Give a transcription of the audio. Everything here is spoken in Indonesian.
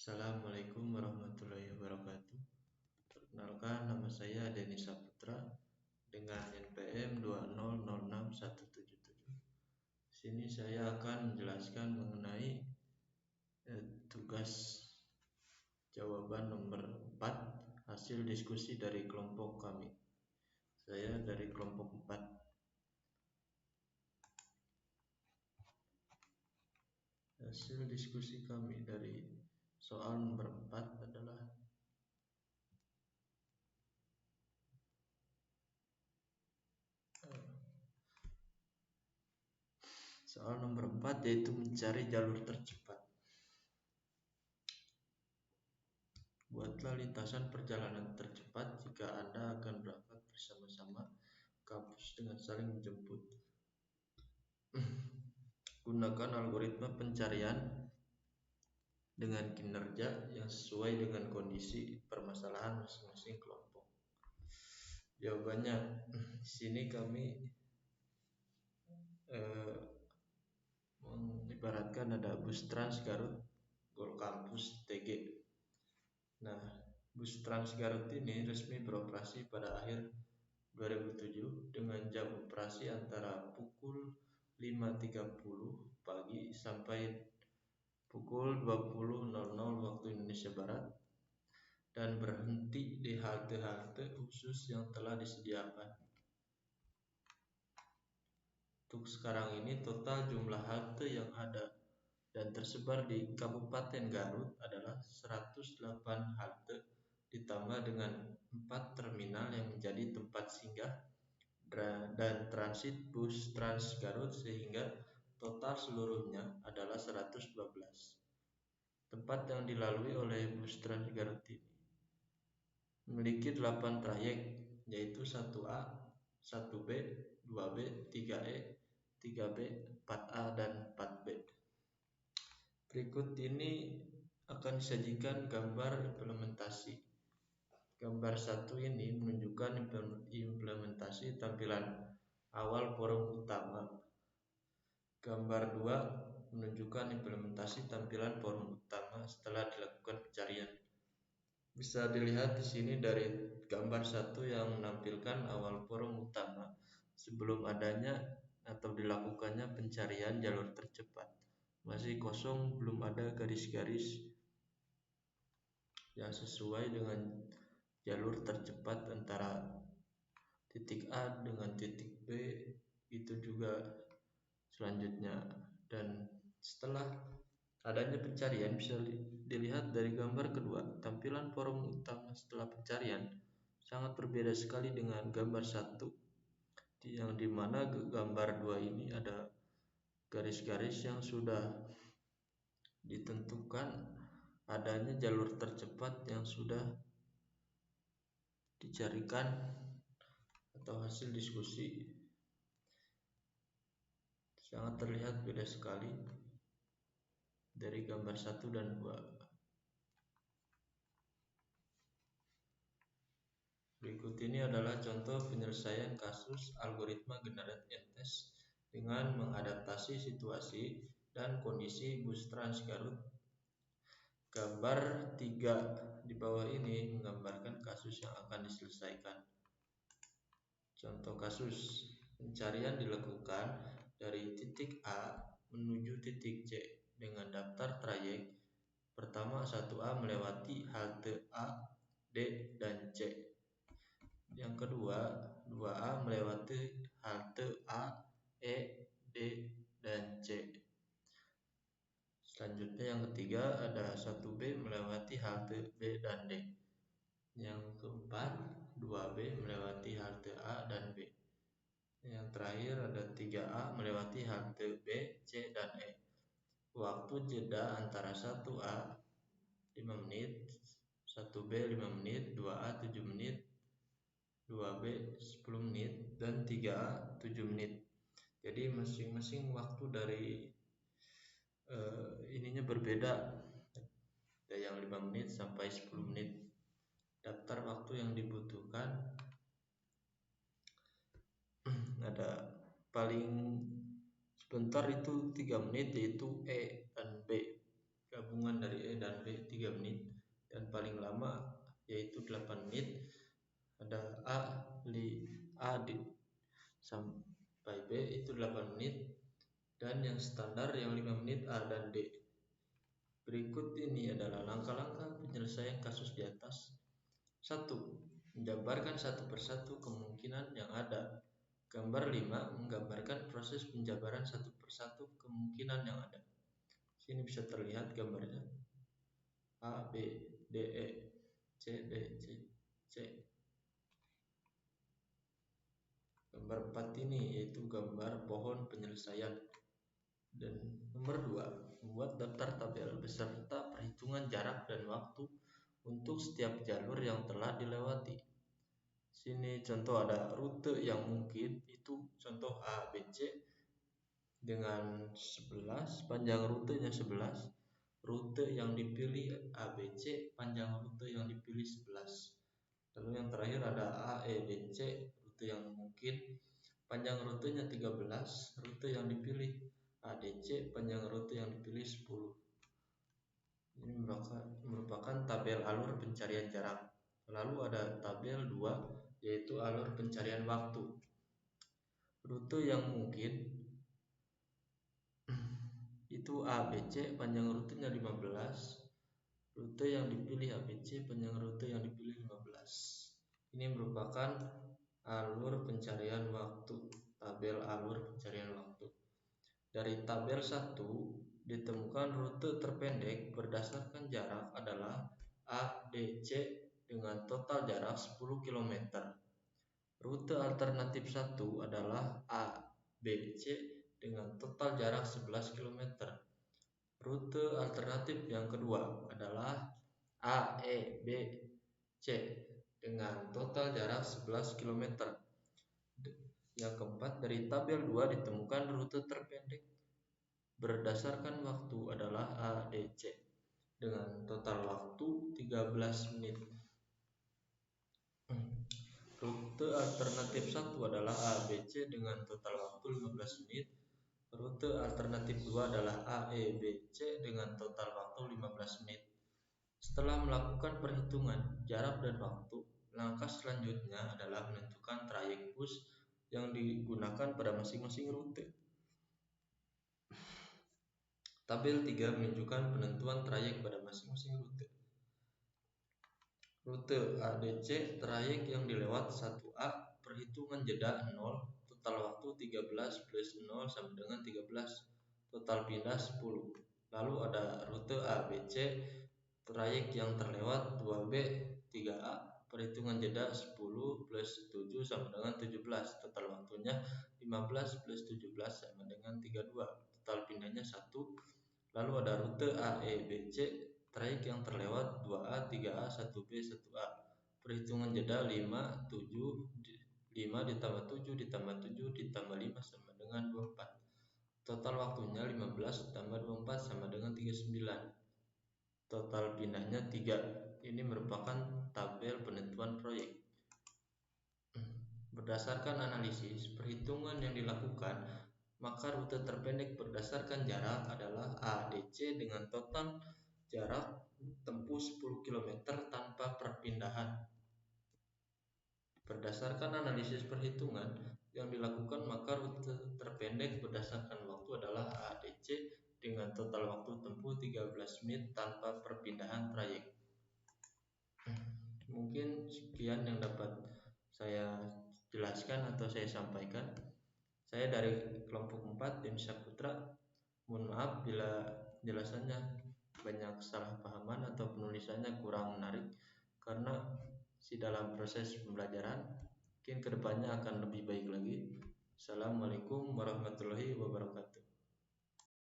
Assalamualaikum warahmatullahi wabarakatuh. Perkenalkan, nama saya Denny Saputra dengan NPM 2006177. Di sini saya akan menjelaskan mengenai tugas jawaban nomor 4 hasil diskusi dari kelompok kami. Saya dari kelompok 4. Hasil diskusi kami dari soal nomor 4 adalah soal nomor 4, yaitu mencari jalur tercepat. Buatlah lintasan perjalanan tercepat jika Anda akan berangkat bersama-sama kampus dengan saling menjemput. Gunakan algoritma pencarian dengan kinerja yang sesuai dengan kondisi permasalahan masing-masing kelompok. Jawabannya, di sini kami mengibaratkan ada bus Trans Garut Gol Kampus TG. Nah, bus Trans Garut ini resmi beroperasi pada akhir 2007 dengan jam operasi antara pukul 5.30 pagi sampai pukul 20.00 waktu Indonesia Barat dan berhenti di halte-halte khusus yang telah disediakan. Untuk sekarang ini total jumlah halte yang ada dan tersebar di Kabupaten Garut adalah 108 halte ditambah dengan 4 terminal yang menjadi tempat singgah dan transit bus Trans Garut, sehingga total seluruhnya adalah 112 tempat yang dilalui oleh bus Trans Garut ini. Memiliki 8 trayek, yaitu 1A, 1B, 2B, 3E, 3B, 4A, dan 4B. Berikut ini akan disajikan gambar implementasi. Gambar 1 ini menunjukkan implementasi tampilan awal forum utama. Gambar 2 menunjukkan implementasi tampilan forum utama setelah dilakukan pencarian. Bisa dilihat di sini dari gambar 1 yang menampilkan awal forum utama sebelum adanya atau dilakukannya pencarian jalur tercepat. Masih kosong, belum ada garis-garis yang sesuai dengan jalur tercepat antara titik A dengan titik B, itu juga selanjutnya. Dan setelah adanya pencarian, bisa dilihat dari gambar kedua, tampilan forum utama setelah pencarian sangat berbeda sekali dengan gambar 1, yang dimana gambar 2 ini ada garis-garis yang sudah ditentukan adanya jalur tercepat yang sudah dicarikan atau hasil diskusi. Sangat terlihat beda sekali dari gambar 1 dan 2. Berikut ini adalah contoh penyelesaian kasus algoritma generate test dengan mengadaptasi situasi dan kondisi bus Trans Garut. Gambar 3 di bawah ini menggambarkan kasus yang akan diselesaikan. Contoh kasus: pencarian dilakukan dari titik A menuju titik C dengan daftar trayek. Pertama, 1A melewati halte A, D, dan C. Yang kedua, 2A melewati halte A, E, D, dan C. Selanjutnya yang ketiga ada 1B melewati halte B dan D. Yang keempat, 2B melewati halte A dan B. Yang terakhir ada 3A melewati halte B, C, dan E. Waktu jeda antara 1A 5 menit, 1B 5 menit, 2A 7 menit, 2B 10 menit, dan 3A 7 menit. Jadi masing-masing waktu dari ininya berbeda. Ada yang 5 menit sampai 10 menit. Daftar waktu yang dibutuhkan ada paling sebentar itu 3 menit, yaitu E dan B. Gabungan dari E dan B 3 menit. pertama yaitu 8 menit, ada A sampai B itu 8 menit, dan yang standar yang 5 menit A dan D. Berikut ini adalah langkah-langkah penyelesaian kasus di atas. 1. Menjabarkan satu persatu kemungkinan yang ada. Gambar 5 menggambarkan proses penjabaran satu persatu kemungkinan yang ada. Sini bisa terlihat gambarnya. A, B, D, E, C, D, C. Gambar 4 ini yaitu gambar pohon penyelesaian. Dan nomor 2, membuat daftar tabel beserta perhitungan jarak dan waktu untuk setiap jalur yang telah dilewati. Sini contoh ada rute yang mungkin, itu contoh A, B, C dengan 11, panjang rutenya 11. Rute yang dipilih A, B, C, panjang rute yang dipilih 11. Lalu yang terakhir ada A, E, D, C, rute yang mungkin, panjang rutenya 13, rute yang dipilih A, D, C, panjang rute yang dipilih 10. Ini merupakan tabel alur pencarian jarak. Lalu ada tabel 2 yaitu alur pencarian waktu. Rute yang mungkin itu A, B, C, panjang rutenya 15. Rute yang dipilih A, B, C, panjang rute yang dipilih 15. Ini merupakan alur pencarian waktu, tabel alur pencarian waktu. Dari tabel 1 ditemukan rute terpendek berdasarkan jarak adalah A, D, C dengan total jarak 10 km. Rute alternatif 1 adalah A, B, C dengan total jarak 11 km. Rute alternatif yang kedua adalah A, E, B, C dengan total jarak 11 km. Yang keempat, dari tabel 2 ditemukan rute terpendek berdasarkan waktu adalah A, D, C dengan total waktu 13 menit. Rute alternatif 1 adalah A, B, C dengan total waktu 15 menit. Rute alternatif 2 adalah A, E, B, C dengan total waktu 15 menit. Setelah melakukan perhitungan jarak dan waktu, langkah selanjutnya adalah menentukan trayek bus yang digunakan pada masing-masing rute. Tabel 3 menunjukkan penentuan trayek pada masing-masing rute. Rute ADC, trayek yang dilewat 1A, perhitungan jeda 0, total waktu 13 plus 0 sama dengan 13, total pindah 10. Lalu ada rute ABC, trayek yang terlewat 2B 3A, perhitungan jeda 10 plus 7 sama dengan 17, total waktunya 15 plus 17 sama dengan 32, total pindahnya 1. Lalu ada rute AEBC, trayek yang terlewat 2A 3A 1B 1A, perhitungan jeda 5 ditambah 7 ditambah 7 ditambah 5 sama dengan 24, total waktunya 15 ditambah 24 sama dengan 39, total pindahnya 3. Ini merupakan tabel penentuan proyek. Berdasarkan analisis perhitungan yang dilakukan, maka rute terpendek berdasarkan jarak adalah ADC dengan total jarak tempuh 10 km tanpa perpindahan. Berdasarkan analisis perhitungan yang dilakukan, maka rute terpendek berdasarkan waktu adalah ADC dengan total waktu tempuh 13 menit tanpa perpindahan trayek. Mungkin sekian yang dapat saya jelaskan atau saya sampaikan. Saya dari kelompok 4 Tim Saputra. Mohon maaf bila jelasannya banyak salah pahaman atau penulisannya kurang menarik, karena dalam proses pembelajaran mungkin kedepannya akan lebih baik lagi. Assalamualaikum warahmatullahi wabarakatuh.